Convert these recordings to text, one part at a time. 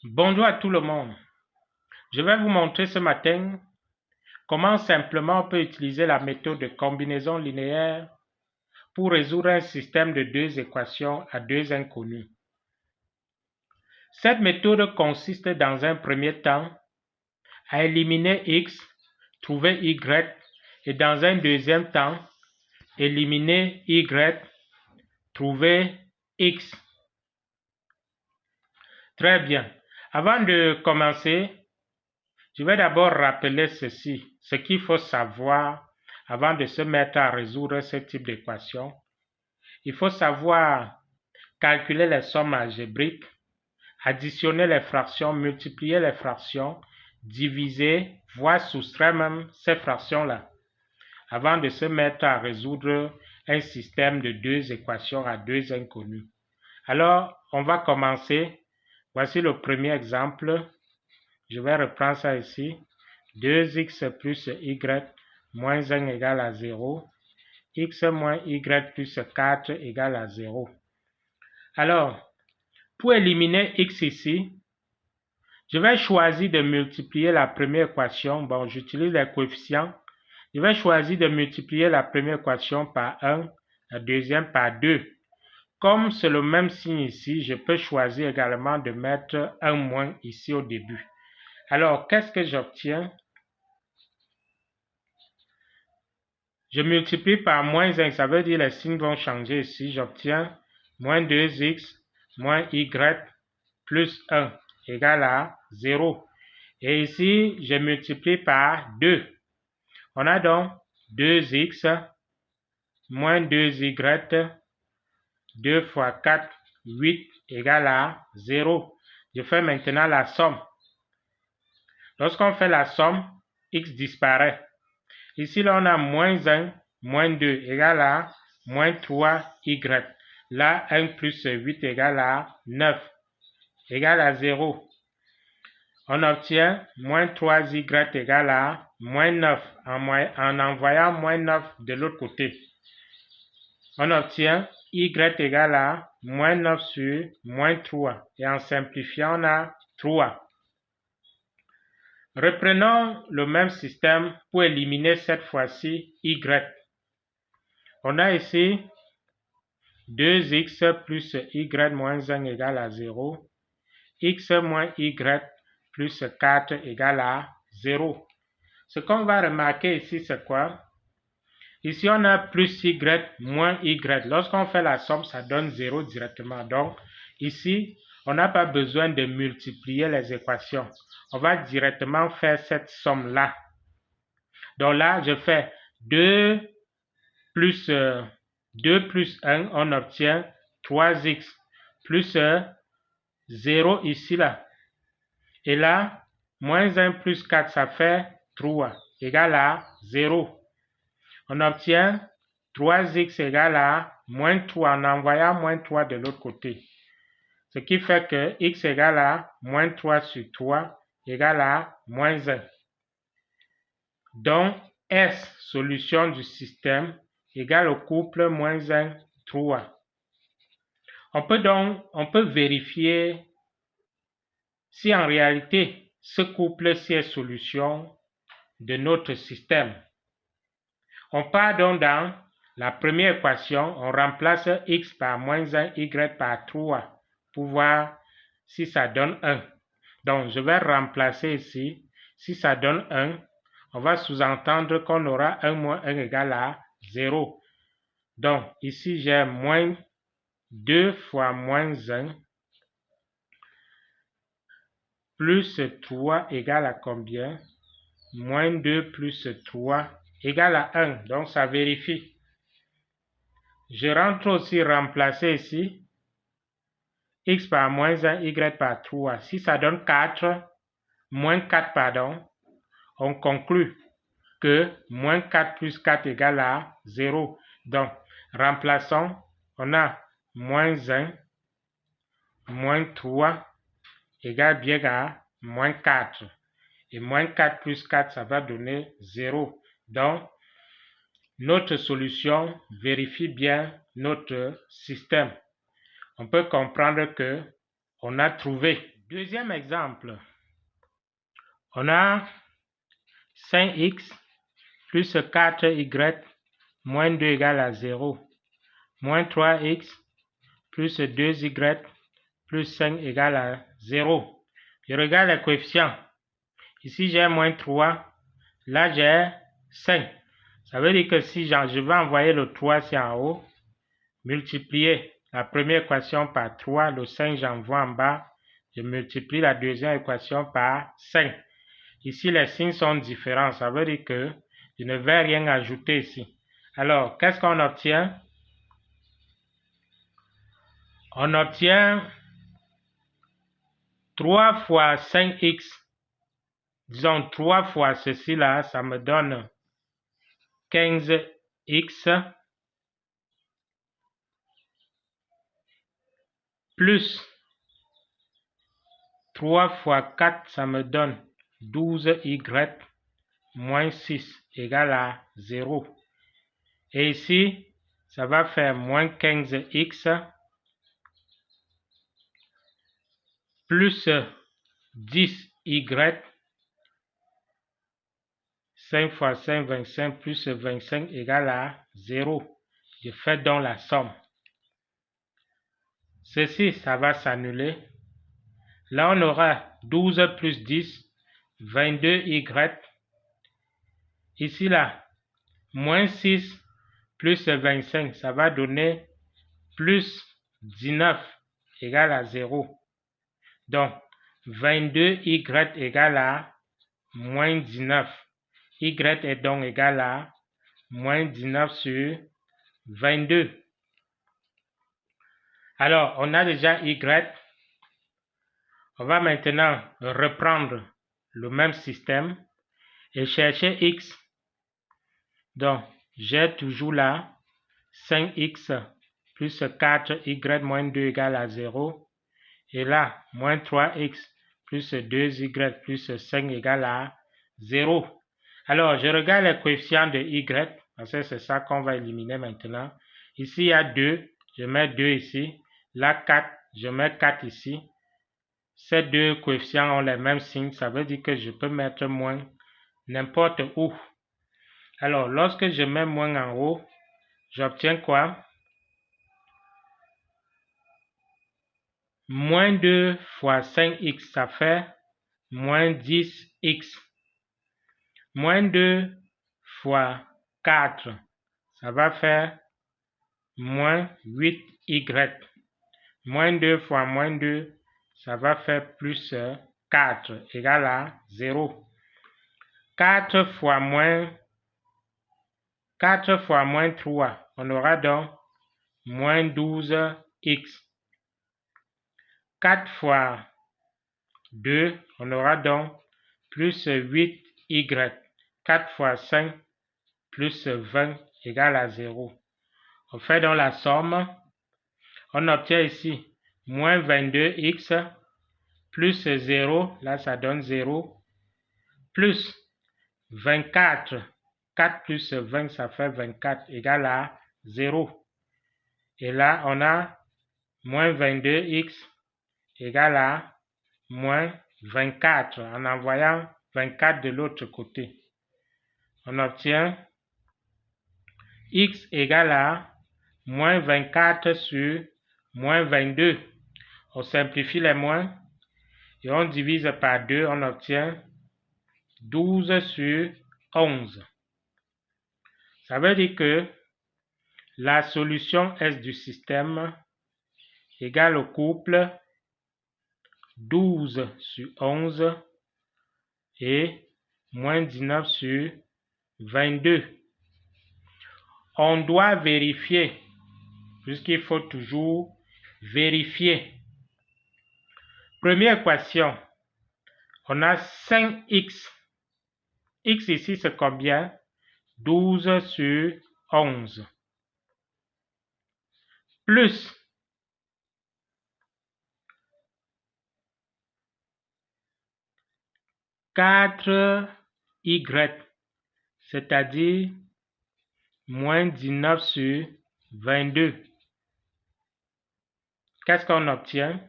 Bonjour à tout le monde. Je vais vous montrer ce matin comment simplement on peut utiliser la méthode de combinaison linéaire pour résoudre un système de deux équations à deux inconnues. Cette méthode consiste dans un premier temps à éliminer x, trouver y, et dans un deuxième temps, éliminer y, trouver x. Très bien. Avant de commencer, je vais d'abord rappeler ceci, ce qu'il faut savoir avant de se mettre à résoudre ce type d'équation. Il faut savoir calculer les sommes algébriques, additionner les fractions, multiplier les fractions, diviser, voire soustraire même ces fractions-là, avant de se mettre à résoudre un système de deux équations à deux inconnues. Alors, on va commencer. Voici le premier exemple. Je vais reprendre ça ici. 2x plus y moins 1 égale à 0. X moins y plus 4 égale à 0. Alors, pour éliminer x ici, je vais choisir de multiplier la première équation. Bon, j'utilise les coefficients. Je vais choisir de multiplier la première équation par 1, la deuxième par 2. Comme c'est le même signe ici, je peux choisir également de mettre un moins ici au début. Alors, qu'est-ce que j'obtiens? Je multiplie par moins 1, ça veut dire les signes vont changer ici. J'obtiens moins 2x moins y plus 1 égale à 0. Et ici, je multiplie par 2. On a donc 2x moins 2y, 2 fois 4, 8 égale à 0. Je fais maintenant la somme. Lorsqu'on fait la somme, x disparaît. Ici, là, on a moins 1, moins 2 égale à moins 3y. Là, 1 plus 8 égale à 9, égale à 0. On obtient moins 3y égale à moins 9 en envoyant moins 9 de l'autre côté. On obtient y égale à moins 9 sur moins 3. Et en simplifiant, on a 3. Reprenons le même système pour éliminer cette fois-ci y. On a ici 2x plus y moins 1 égale à 0. X moins y plus 4 égale à 0. Ce qu'on va remarquer ici, c'est quoi? Ici, on a plus y moins y. Lorsqu'on fait la somme, ça donne 0 directement. Donc, ici, on n'a pas besoin de multiplier les équations. On va directement faire cette somme-là. Donc là, je fais 2 plus 1, on obtient 3x plus 0 ici, là. Et là, moins 1 plus 4, ça fait 3, égale à 0. On obtient 3x égale à moins 3 en envoyant moins 3 de l'autre côté. Ce qui fait que x égale à moins 3 sur 3 égale à moins 1. Donc, S, solution du système, égale au couple moins 1, 3. On peut vérifier si en réalité ce couple-ci est solution de notre système. On part donc dans la première équation, on remplace x par moins 1, y par 3 pour voir si ça donne 1. Donc, je vais remplacer ici. Si ça donne 1, on va sous-entendre qu'on aura 1 moins 1 égale à 0. Donc, ici, j'ai moins 2 fois moins 1 plus 3 égale à combien? Moins 2 plus 3 égale à 1. Donc, ça vérifie. Je rentre aussi remplacer ici x par moins 1, y par 3. Si ça donne 4, moins 4, pardon, on conclut que moins 4 plus 4 égale à 0. Donc, remplaçons, on a moins 1, moins 3 égale bien à moins 4. Et moins 4 plus 4, ça va donner 0. Donc, notre solution vérifie bien notre système. On peut comprendre que on a trouvé Deuxième exemple. On a 5x plus 4y moins 2 égale à 0. Moins 3x plus 2y plus 5 égale à 0. Je regarde les coefficients. Ici, j'ai moins 3. Là, j'ai 5. Ça veut dire que si je vais envoyer le 3 ici en haut, multiplier la première équation par 3, le 5 j'envoie en bas, je multiplie la deuxième équation par 5. Ici, les signes sont différents. Ça veut dire que je ne vais rien ajouter ici. Alors, qu'est-ce qu'on obtient? On obtient 3 fois 5x. Disons 3 fois ceci là, ça me donne 15x plus 3 fois 4, ça me donne 12y moins 6 égale à 0. Et ici, ça va faire moins 15x plus 10y, 5 fois 5, 25, plus 25 égale à 0. Je fais donc la somme. Ceci, ça va s'annuler. Là, on aura 12 plus 10, 22y. Ici, là, moins 6 plus 25, ça va donner plus 19 égale à 0. Donc, 22y égale à moins 19. Y est donc égal à moins 19 sur 22. Alors, on a déjà y. On va maintenant reprendre le même système et chercher x. Donc, j'ai toujours là 5x plus 4y moins 2 égale à 0. Et là, moins 3x plus 2y plus 5 égale à 0. Alors, je regarde les coefficients de y, parce que c'est ça qu'on va éliminer maintenant. Ici, il y a 2, je mets 2 ici. Là, 4, je mets 4 ici. Ces deux coefficients ont les mêmes signes, ça veut dire que je peux mettre moins n'importe où. Alors, lorsque je mets moins en haut, j'obtiens quoi? Moins 2 fois 5x, ça fait moins 10x. Moins 2 fois 4, ça va faire moins 8y. Moins 2 fois moins 2, ça va faire plus 4 égale à 0. 4 fois moins 3, on aura donc moins 12x. 4 fois 2, on aura donc plus 8y. 4 fois 5, plus 20 égale à 0. On fait donc la somme. On obtient ici moins 22x plus 0, là ça donne 0, plus 24. 4 plus 20, ça fait 24 égale à 0. Et là, on a moins 22x égale à moins 24 en envoyant 24 de l'autre côté. On obtient x égale à moins 24 sur moins 22. On simplifie les moins et on divise par 2, on obtient 12 sur 11. Ça veut dire que la solution S du système égale au couple 12 sur 11 et moins 19 sur 22. On doit vérifier, puisqu'il faut toujours vérifier. Première équation, on a 5x. X ici, c'est combien? 12 sur 11. Plus 4y, c'est-à-dire moins 19 sur 22. Qu'est-ce qu'on obtient?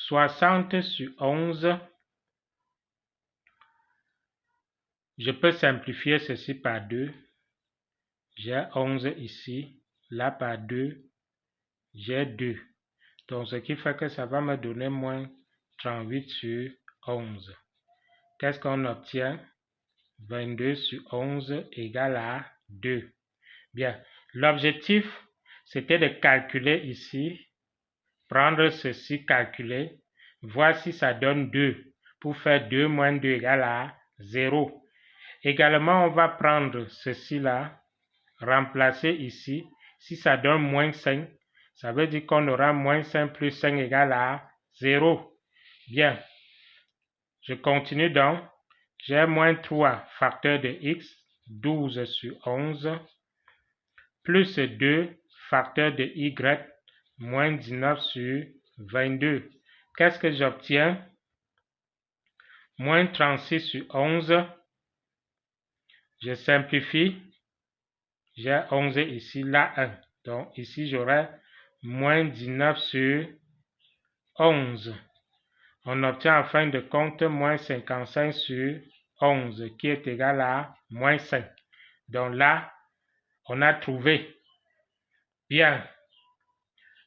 60 sur 11. Je peux simplifier ceci par 2. J'ai 11 ici. Là par 2, j'ai 2. Donc, ce qui fait que ça va me donner moins 38 sur 11. Qu'est-ce qu'on obtient? 22 sur 11 égale à 2. Bien, l'objectif, c'était de calculer ici, prendre ceci, calculer, voir si ça donne 2, pour faire 2 moins 2 égale à 0. Également, on va prendre ceci-là, remplacer ici, si ça donne moins 5, ça veut dire qu'on aura moins 5 plus 5 égale à 0. Bien, je continue donc. J'ai moins 3 facteur de x, 12 sur 11, plus 2 facteur de y, moins 19 sur 22. Qu'est-ce que j'obtiens? Moins 36 sur 11. Je simplifie. J'ai 11 ici, là 1. Donc ici, j'aurai moins 19 sur 11. On obtient en fin de compte moins 55 sur 11, qui est égal à moins 5. Donc là, on a trouvé. Bien.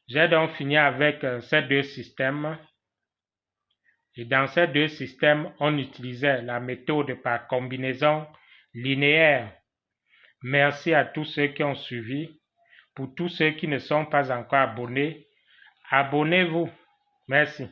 J'ai donc fini avec ces deux systèmes. Et dans ces deux systèmes, on utilisait la méthode par combinaison linéaire. Merci à tous ceux qui ont suivi. Pour tous ceux qui ne sont pas encore abonnés, abonnez-vous. Merci.